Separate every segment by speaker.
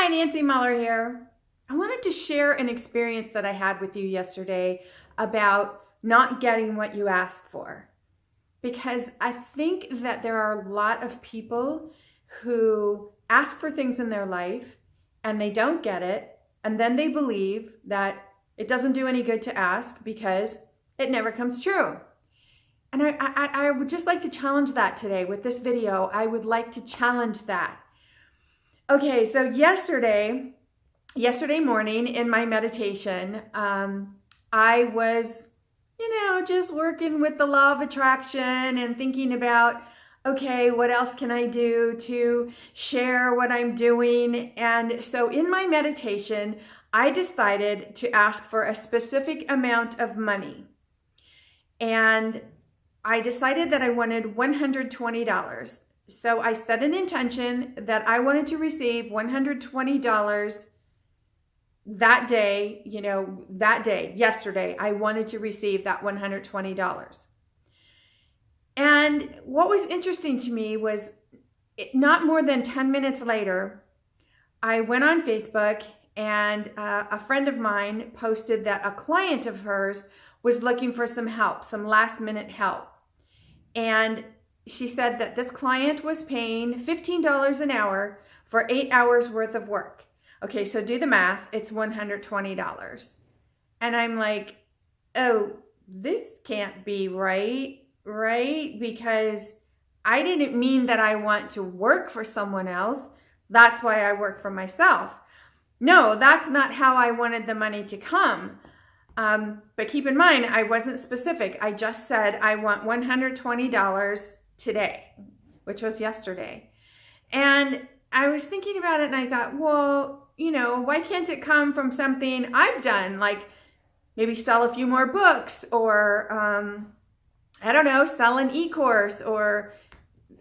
Speaker 1: Hi, Nancy Muller here. I wanted to share an experience that I had with you yesterday about not getting what you asked for. Because I think that there are a lot of people who ask for things in their life and they don't get it, and then they believe that it doesn't do any good to ask because it never comes true. And I would just like to challenge that today with this video. I would like to challenge that. Okay, so yesterday morning in my meditation, I was, just working with the law of attraction and thinking about, okay, what else can I do to share what I'm doing? And so in my meditation, I decided to ask for a specific amount of money. And I decided that I wanted $120. So I set an intention that I wanted to receive $120 that day, yesterday, I wanted to receive that $120. And what was interesting to me was not more than 10 minutes later, I went on Facebook and a friend of mine posted that a client of hers was looking for some help, some last minute help. And she said that this client was paying $15 an hour for 8 hours worth of work. Okay, so do the math, it's $120. And I'm like, oh, this can't be right? Because I didn't mean that I want to work for someone else. That's why I work for myself. No, that's not how I wanted the money to come. But keep in mind, I wasn't specific. I just said I want $120 today, which was yesterday. And I was thinking about it and I thought, well, why can't it come from something I've done? Like maybe sell a few more books or, sell an e-course or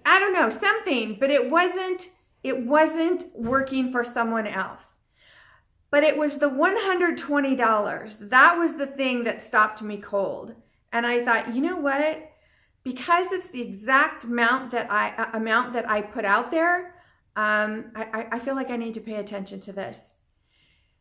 Speaker 1: something. But it wasn't working for someone else. But it was the $120. That was the thing that stopped me cold. And I thought, you know what? Because it's the exact amount that I put out there, I feel like I need to pay attention to this.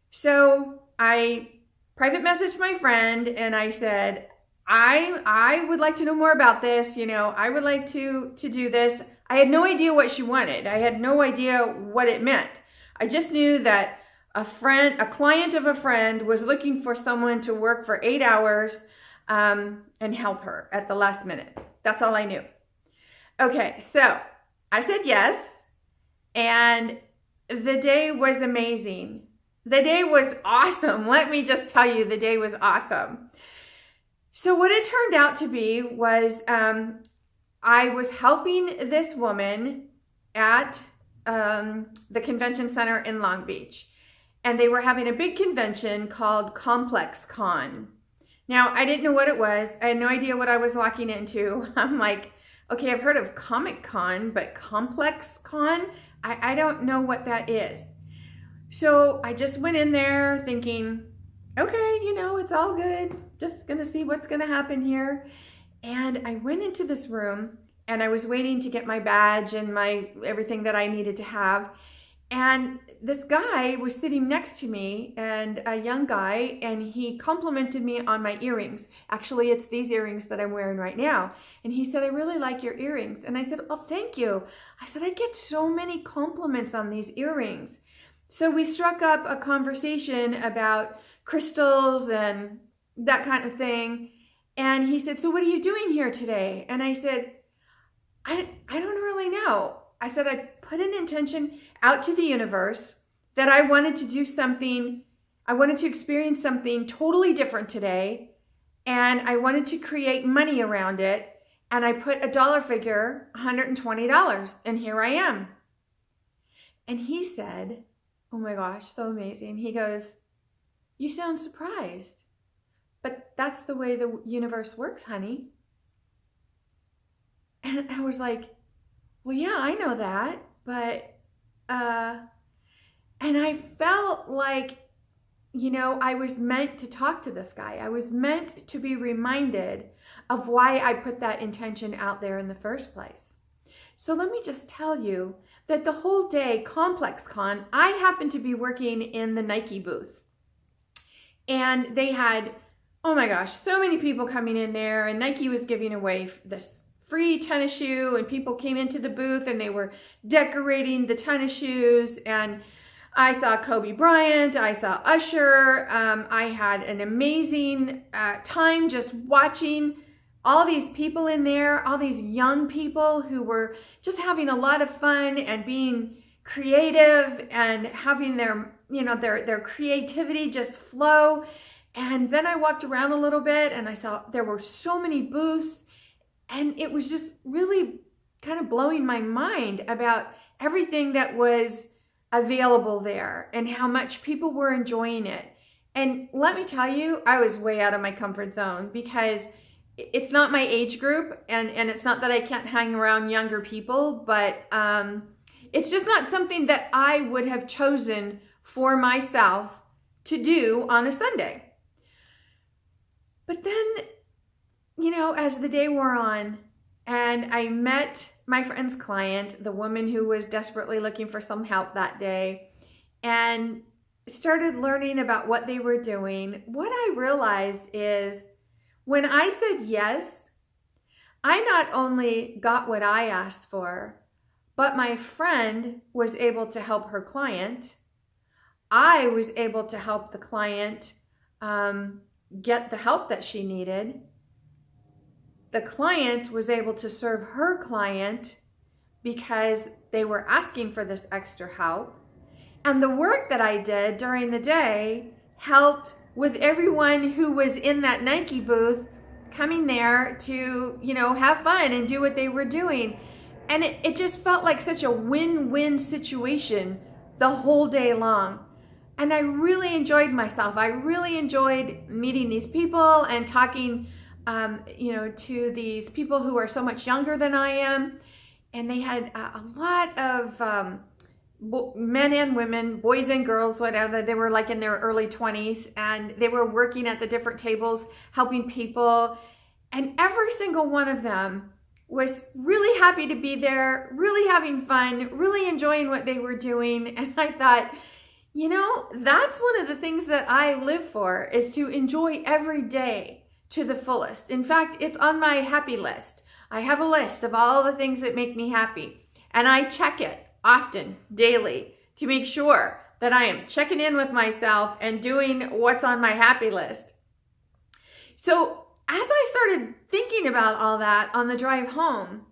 Speaker 1: So I private messaged my friend and I said, I would like to know more about this. I would like to do this. I had no idea what she wanted. I had no idea what it meant. I just knew that a client of a friend was looking for someone to work for 8 hours and help her at the last minute. That's all I knew. Okay, so I said yes, and the day was amazing. The day was awesome. Let me just tell you, the day was awesome. So what it turned out to be was I was helping this woman at the convention center in Long Beach. And they were having a big convention called Complex Con. Now, I didn't know what it was. I had no idea what I was walking into. I'm like, okay, I've heard of Comic Con, but Complex Con? I don't know what that is. So I just went in there thinking, okay, it's all good. Just gonna see what's gonna happen here. And I went into this room and I was waiting to get my badge and my everything that I needed to have. And this guy was sitting next to me, and a young guy, and he complimented me on my earrings. Actually, it's these earrings that I'm wearing right now. And he said, I really like your earrings. And I said, oh, thank you. I said, I get so many compliments on these earrings. So we struck up a conversation about crystals and that kind of thing. And he said, so what are you doing here today? And I said, I don't really know. I said, I put an intention out to the universe that I wanted to do something, I wanted to experience something totally different today, and I wanted to create money around it, and I put a dollar figure, $120, and here I am. And he said, oh my gosh, so amazing. He goes, you sound surprised, but that's the way the universe works, honey. And I was like, well, yeah, I know that, but, and I felt like, I was meant to talk to this guy. I was meant to be reminded of why I put that intention out there in the first place. So let me just tell you that the whole day, ComplexCon, I happened to be working in the Nike booth. And they had, oh my gosh, so many people coming in there, and Nike was giving away this free tennis shoe, and people came into the booth and they were decorating the tennis shoes, and I saw Kobe Bryant, I saw Usher. I had an amazing time just watching all these people in there, all these young people who were just having a lot of fun and being creative and having their, their creativity just flow. And then I walked around a little bit and I saw there were so many booths, and it was just really kind of blowing my mind about everything that was available there and how much people were enjoying it. And let me tell you, I was way out of my comfort zone because it's not my age group, and it's not that I can't hang around younger people, but it's just not something that I would have chosen for myself to do on a Sunday. But then, as the day wore on and I met my friend's client, the woman who was desperately looking for some help that day, and started learning about what they were doing, what I realized is when I said yes, I not only got what I asked for, but my friend was able to help her client. I was able to help the client get the help that she needed. The client was able to serve her client because they were asking for this extra help. And the work that I did during the day helped with everyone who was in that Nike booth coming there to, have fun and do what they were doing. And it just felt like such a win-win situation the whole day long. And I really enjoyed myself. I really enjoyed meeting these people and talking, to these people who are so much younger than I am. And they had a lot of men and women, boys and girls, whatever. They were like in their early 20s, and they were working at the different tables, helping people. And every single one of them was really happy to be there, really having fun, really enjoying what they were doing. And I thought, that's one of the things that I live for, is to enjoy every day to the fullest. In fact, it's on my happy list. I have a list of all the things that make me happy, and I check it often, daily, to make sure that I am checking in with myself and doing what's on my happy list. So as I started thinking about all that on the drive home,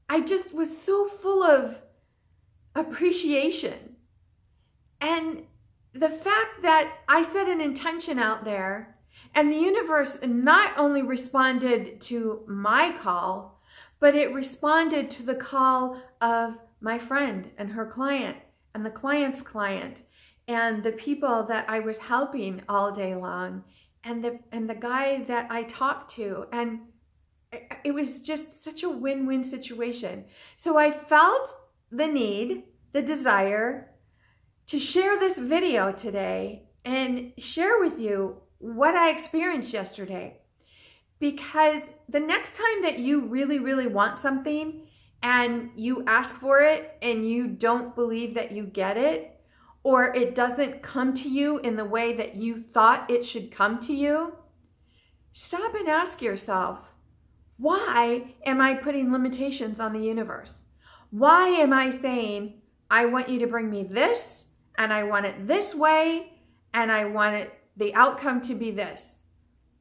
Speaker 1: I just was so full of appreciation. And the fact that I set an intention out there, and the universe not only responded to my call, but it responded to the call of my friend and her client and the client's client and the people that I was helping all day long and the guy that I talked to. And it was just such a win-win situation. So I felt the need, the desire to share this video today and share with you what I experienced yesterday. Because the next time that you really, really want something and you ask for it and you don't believe that you get it, or it doesn't come to you in the way that you thought it should come to you, stop and ask yourself, why am I putting limitations on the universe? Why am I saying, I want you to bring me this, and I want it this way, and I want the outcome to be this?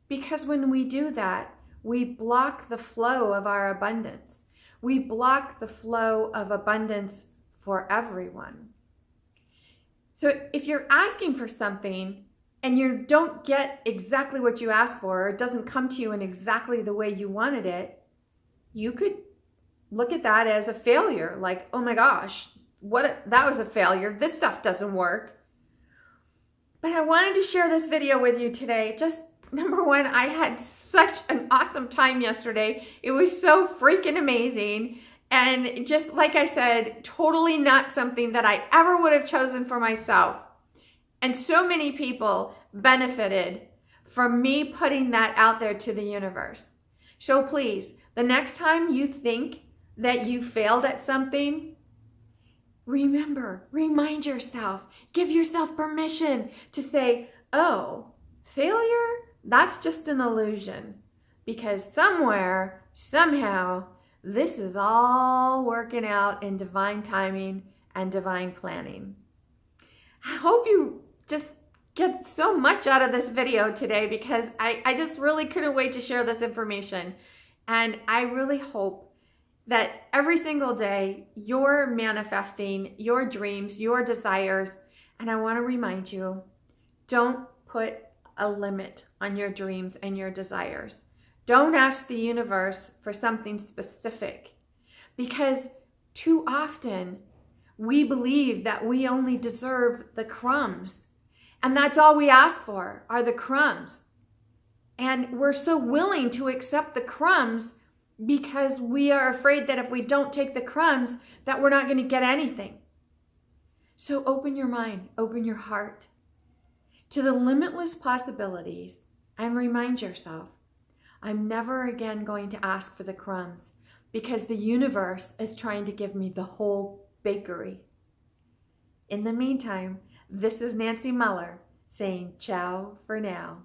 Speaker 1: Because when we do that, we block the flow of our abundance. We block the flow of abundance for everyone. So if you're asking for something and you don't get exactly what you asked for, or it doesn't come to you in exactly the way you wanted it, you could look at that as a failure. Like, oh my gosh, that was a failure. This stuff doesn't work. But I wanted to share this video with you today. Just number one, I had such an awesome time yesterday. It was so freaking amazing. And just like I said, totally not something that I ever would have chosen for myself. And so many people benefited from me putting that out there to the universe. So please, the next time you think that you failed at something, remember, remind yourself, give yourself permission to say, oh, failure, that's just an illusion. Because somewhere, somehow, this is all working out in divine timing and divine planning. I hope you just get so much out of this video today, because I just really couldn't wait to share this information. And I really hope that every single day you're manifesting your dreams, your desires. And I want to remind you, don't put a limit on your dreams and your desires. Don't ask the universe for something specific, because too often we believe that we only deserve the crumbs. And that's all we ask for, are the crumbs. And we're so willing to accept the crumbs because we are afraid that if we don't take the crumbs, that we're not going to get anything. So open your mind, open your heart to the limitless possibilities, and remind yourself, I'm never again going to ask for the crumbs, because the universe is trying to give me the whole bakery. In the meantime, this is Nancy Muller saying ciao for now.